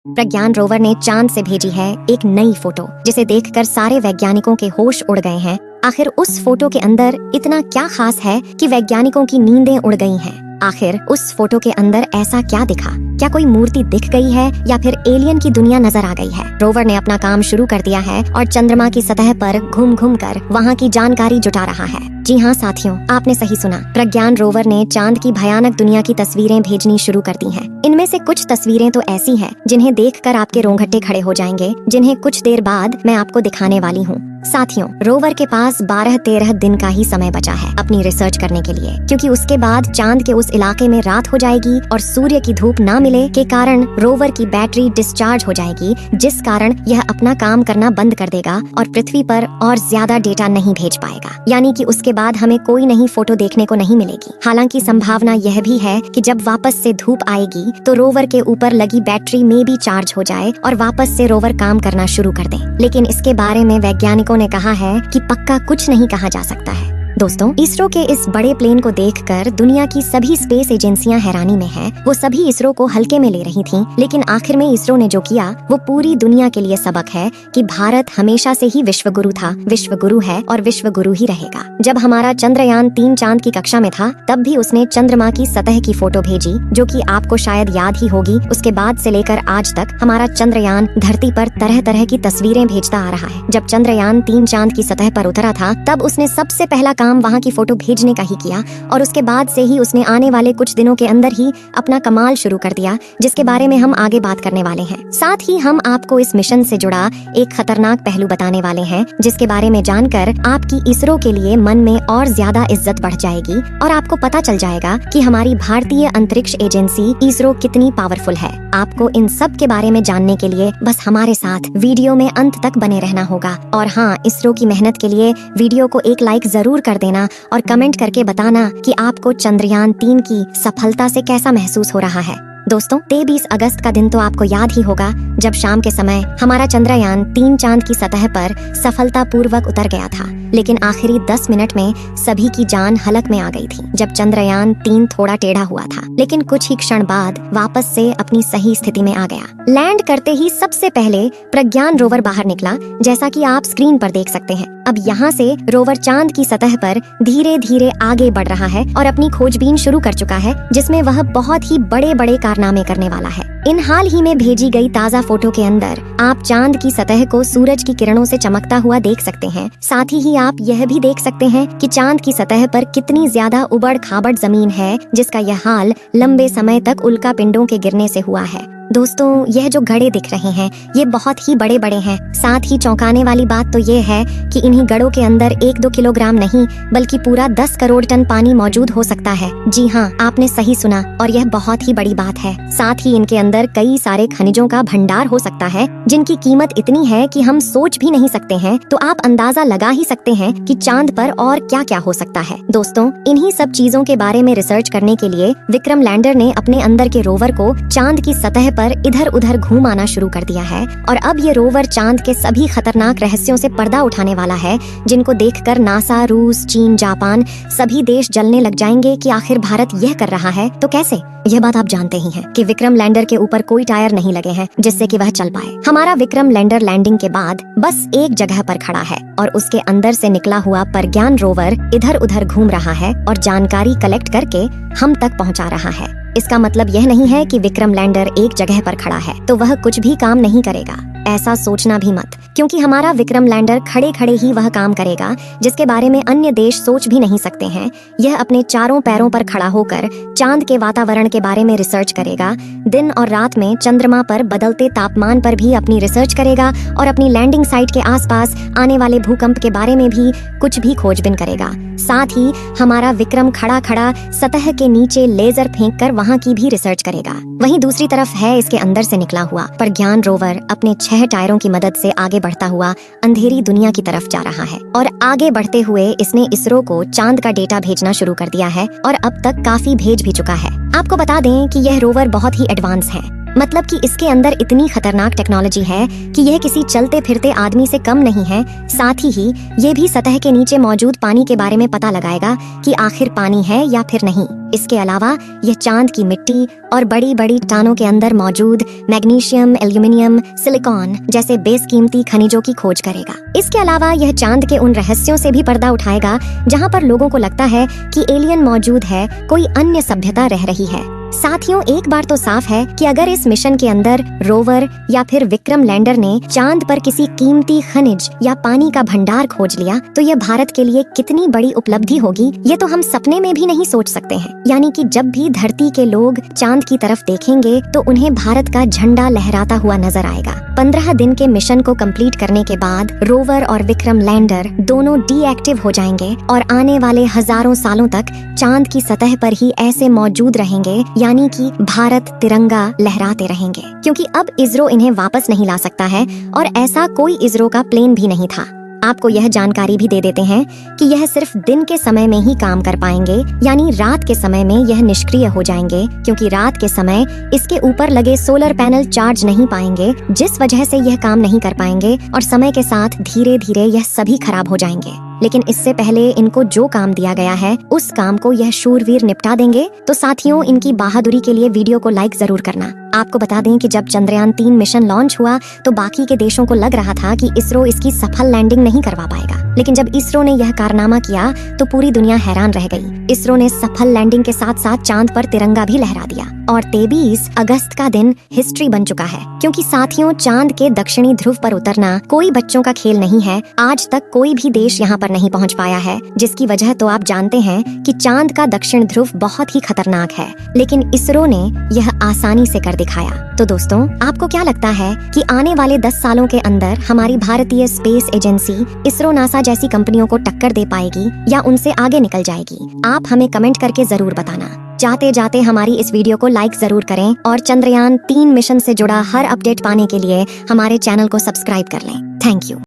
प्रज्ञान rover ने चांद से भेजी है एक नई फोटो, जिसे देखकर सारे वैज्ञानिकों के होश उड़ गए हैं। आखिर उस फोटो के अंदर इतना क्या खास है कि वैज्ञानिकों की नींदें उड़ गई हैं? आखिर उस फोटो के अंदर ऐसा क्या दिखा? क्या कोई मूर्ति दिख गई है या फिर एलियन की दुनिया नजर आ गई है? रोवर ने अपना काम शुरू कर दिया है और चंद्रमा की सतह पर घूम घूम कर वहाँ की जानकारी जुटा रहा है। जी हाँ साथियों, आपने सही सुना। प्रज्ञान रोवर ने चांद की भयानक दुनिया की तस्वीरें भेजनी शुरू कर दी हैं। इनमें से कुछ तस्वीरें तो ऐसी हैं जिन्हें देखकर आपके रोंगटे खड़े हो जाएंगे, जिन्हें कुछ देर बाद मैं आपको दिखाने वाली हूँ। साथियों, रोवर के पास 12-13 दिन का ही समय बचा है अपनी रिसर्च करने के लिए, क्योंकि उसके बाद चांद के उस इलाके में रात हो जाएगी और सूर्य की धूप ना मिले के कारण रोवर की बैटरी डिस्चार्ज हो जाएगी, जिस कारण यह अपना काम करना बंद कर देगा और पृथ्वी पर और ज्यादा डेटा नहीं भेज पाएगा। यानी कि उसके बाद हमें कोई नई फोटो देखने को नहीं मिलेगी। हालांकि संभावना यह भी है कि जब वापस से धूप आएगी तो रोवर के ऊपर लगी बैटरी में भी चार्ज हो जाए और वापस से रोवर काम करना शुरू कर दे। लेकिन इसके बारे में वैज्ञानिकों ने कहा है कि पक्का कुछ नहीं कहा जा सकता है। दोस्तों, इसरो के इस बड़े प्लेन को देखकर दुनिया की सभी स्पेस एजेंसियां हैरानी में हैं। वो सभी इसरो को हल्के में ले रही थीं, लेकिन आखिर में इसरो ने जो किया वो पूरी दुनिया के लिए सबक है कि भारत हमेशा से ही विश्व गुरु था, विश्व गुरु है और विश्व गुरु ही रहेगा। जब हमारा चंद्रयान 3 चांद की कक्षा में था, तब भी उसने चंद्रमा की सतह की फोटो भेजी, जो कि आपको शायद याद ही होगी। उसके बाद से लेकर आज तक हमारा चंद्रयान धरती पर तरह तरह की तस्वीरें भेजता आ रहा है। जब चंद्रयान 3 चांद की सतह पर उतरा था, तब उसने सबसे पहला काम वहाँ की फोटो भेजने का ही किया और उसके बाद से ही उसने आने वाले कुछ दिनों के अंदर ही अपना कमाल शुरू कर दिया, जिसके बारे में हम आगे बात करने वाले हैं। साथ ही हम आपको इस मिशन से जुड़ा एक खतरनाक पहलू बताने वाले हैं, जिसके बारे में जानकर आपकी इसरो के लिए मन में और ज्यादा इज्जत बढ़ जाएगी और आपको पता चल जाएगा कि हमारी भारतीय अंतरिक्ष एजेंसी इसरो कितनी पावरफुल है। आपको इन सब के बारे में जानने के लिए बस हमारे साथ वीडियो में अंत तक बने रहना होगा। और हाँ, इसरो की मेहनत के लिए वीडियो को एक लाइक जरूर कर देना और कमेंट करके बताना कि आपको चंद्रयान 3 की सफलता से कैसा महसूस हो रहा है। दोस्तों, 23 अगस्त का दिन तो आपको याद ही होगा, जब शाम के समय हमारा चंद्रयान 3 चांद की सतह पर सफलतापूर्वक उतर गया था। लेकिन आखिरी 10 मिनट में सभी की जान हलक में आ गई थी, जब चंद्रयान 3 थोड़ा टेढ़ा हुआ था, लेकिन कुछ ही क्षण बाद वापस से अपनी सही स्थिति में आ गया। लैंड करते ही सबसे पहले प्रज्ञान रोवर बाहर निकला, जैसा कि आप स्क्रीन पर देख सकते हैं। अब यहाँ से रोवर चांद की सतह पर धीरे धीरे आगे बढ़ रहा है और अपनी खोजबीन शुरू कर चुका है, जिसमें वह बहुत ही बड़े बड़े कारनामे करने वाला है। इन हाल ही में भेजी गई ताज़ा फोटो के अंदर आप चांद की सतह को सूरज की किरणों से चमकता हुआ देख सकते हैं। साथ ही आप यह भी देख सकते हैं कि चांद की सतह पर कितनी ज्यादा उबड़ खाबड़ जमीन है, जिसका यह हाल लंबे समय तक उल्का पिंडों के गिरने से हुआ है। दोस्तों, यह जो गड्ढे दिख रहे हैं ये बहुत ही बड़े बड़े हैं। साथ ही चौंकाने वाली बात तो ये है कि इन्हीं गड्ढों के अंदर 1-2 किलोग्राम नहीं बल्कि पूरा 10 करोड़ टन पानी मौजूद हो सकता है। जी हाँ, आपने सही सुना और यह बहुत ही बड़ी बात है। साथ ही इनके अंदर कई सारे खनिजों का भंडार हो सकता है, जिनकी कीमत इतनी है कि हम सोच भी नहीं सकते हैं। तो आप अंदाजा लगा ही सकते हैं कि चांद पर और क्या क्या हो सकता है। दोस्तों, इन्हीं सब चीजों के बारे में रिसर्च करने के लिए विक्रम लैंडर ने अपने अंदर के रोवर को चांद की सतह पर इधर उधर घूम आना शुरू कर दिया है और अब ये रोवर चांद के सभी खतरनाक रहस्यों से पर्दा उठाने वाला है, जिनको देखकर नासा, रूस, चीन, जापान सभी देश जलने लग जाएंगे कि आखिर भारत यह कर रहा है तो कैसे। यह बात आप जानते ही हैं कि विक्रम लैंडर के ऊपर कोई टायर नहीं लगे हैं जिससे कि वह चल पाए। हमारा विक्रम लैंडर लैंडिंग के बाद बस एक जगह पर खड़ा है और उसके अंदर से निकला हुआ प्रज्ञान रोवर इधर उधर घूम रहा है और जानकारी कलेक्ट करके हम तक पहुंचा रहा है। इसका मतलब यह नहीं है कि विक्रम लैंडर एक जगह पर खड़ा है तो वह कुछ भी काम नहीं करेगा। ऐसा सोचना भी मत, क्योंकि हमारा विक्रम लैंडर खड़े खड़े ही वह काम करेगा जिसके बारे में अन्य देश सोच भी नहीं सकते हैं। यह अपने चारों पैरों पर खड़ा होकर चांद के वातावरण के बारे में रिसर्च करेगा। दिन और रात में चंद्रमा पर बदलते तापमान पर भी अपनी रिसर्च करेगा और अपनी लैंडिंग साइट के आसपास आने वाले भूकंप के बारे में भी कुछ भी खोजबीन करेगा। साथ ही हमारा विक्रम खड़ा खड़ा सतह के नीचे लेजर फेंक कर वहाँ की भी रिसर्च करेगा। वहीं दूसरी तरफ है इसके अंदर से निकला हुआ प्रज्ञान रोवर अपने 6 टायरों की मदद से आगे बढ़ता हुआ अंधेरी दुनिया की तरफ जा रहा है और आगे बढ़ते हुए इसने इसरो को चांद का डेटा भेजना शुरू कर दिया है और अब तक काफी भेज भी चुका है। आपको बता दें कि यह रोवर बहुत ही एडवांस है, मतलब कि इसके अंदर इतनी खतरनाक टेक्नोलॉजी है कि यह किसी चलते फिरते आदमी से कम नहीं है। साथ ही ये भी सतह के नीचे मौजूद पानी के बारे में पता लगाएगा कि आखिर पानी है या फिर नहीं। इसके अलावा यह चांद की मिट्टी और बड़ी बड़ी टानों के अंदर मौजूद मैग्नीशियम, एल्यूमिनियम, सिलिकॉन जैसे बेशकीमती खनिजों की खोज करेगा। इसके अलावा यह चांद के उन रहस्यों से भी पर्दा उठाएगा जहां पर लोगों को लगता है कि एलियन मौजूद है, कोई अन्य सभ्यता रह रही है। साथियों, एक बार तो साफ है कि अगर इस मिशन के अंदर रोवर या फिर विक्रम लैंडर ने चांद पर किसी कीमती खनिज या पानी का भंडार खोज लिया तो यह भारत के लिए कितनी बड़ी उपलब्धि होगी, ये तो हम सपने में भी नहीं सोच सकते हैं। यानी कि जब भी धरती के लोग चांद की तरफ देखेंगे तो उन्हें भारत का झंडा लहराता हुआ नजर आएगा। 15 दिन के मिशन को कंप्लीट करने के बाद रोवर और विक्रम लैंडर दोनों डीएक्टिव हो जाएंगे और आने वाले हजारों सालों तक चांद की सतह पर ही ऐसे मौजूद रहेंगे, यानी कि भारत तिरंगा लहराते रहेंगे, क्योंकि अब इसरो इन्हें वापस नहीं ला सकता है और ऐसा कोई इसरो का प्लेन भी नहीं था। आपको यह जानकारी भी दे देते हैं कि यह सिर्फ दिन के समय में ही काम कर पाएंगे, यानी रात के समय में यह निष्क्रिय हो जाएंगे, क्योंकि रात के समय इसके ऊपर लगे सोलर पैनल चार्ज नहीं पाएंगे, जिस वजह से यह काम नहीं कर पाएंगे और समय के साथ धीरे धीरे यह सभी खराब हो जाएंगे। लेकिन इससे पहले इनको जो काम दिया गया है उस काम को यह शूरवीर निपटा देंगे। तो साथियों, इनकी बहादुरी के लिए वीडियो को लाइक जरूर करना। आपको बता दें कि जब चंद्रयान 3 मिशन लॉन्च हुआ तो बाकी के देशों को लग रहा था कि इसरो इसकी सफल लैंडिंग नहीं करवा पाएगा, लेकिन जब इसरो ने यह कारनामा किया तो पूरी दुनिया हैरान रह गई। इसरो ने सफल लैंडिंग के साथ साथ चांद पर तिरंगा भी लहरा दिया और 23 अगस्त का दिन हिस्ट्री बन चुका है, क्योंकि साथियों, चांद के दक्षिणी ध्रुव पर उतरना कोई बच्चों का खेल नहीं है। आज तक कोई भी देश यहाँ पर नहीं पहुँच पाया है, जिसकी वजह तो आप जानते हैं कि चांद का दक्षिण ध्रुव बहुत ही खतरनाक है, लेकिन इसरो ने यह आसानी से कर दिखाया। तो दोस्तों, आपको क्या लगता है कि आने वाले 10 सालों के अंदर हमारी भारतीय स्पेस एजेंसी इसरो, नासा जैसी कंपनियों को टक्कर दे पाएगी या उनसे आगे निकल जाएगी? आप हमें कमेंट करके जरूर बताना। जाते जाते हमारी इस वीडियो को लाइक जरूर करें और चंद्रयान 3 मिशन से जुड़ा हर अपडेट पाने के लिए हमारे चैनल को सब्सक्राइब कर लें। Thank you.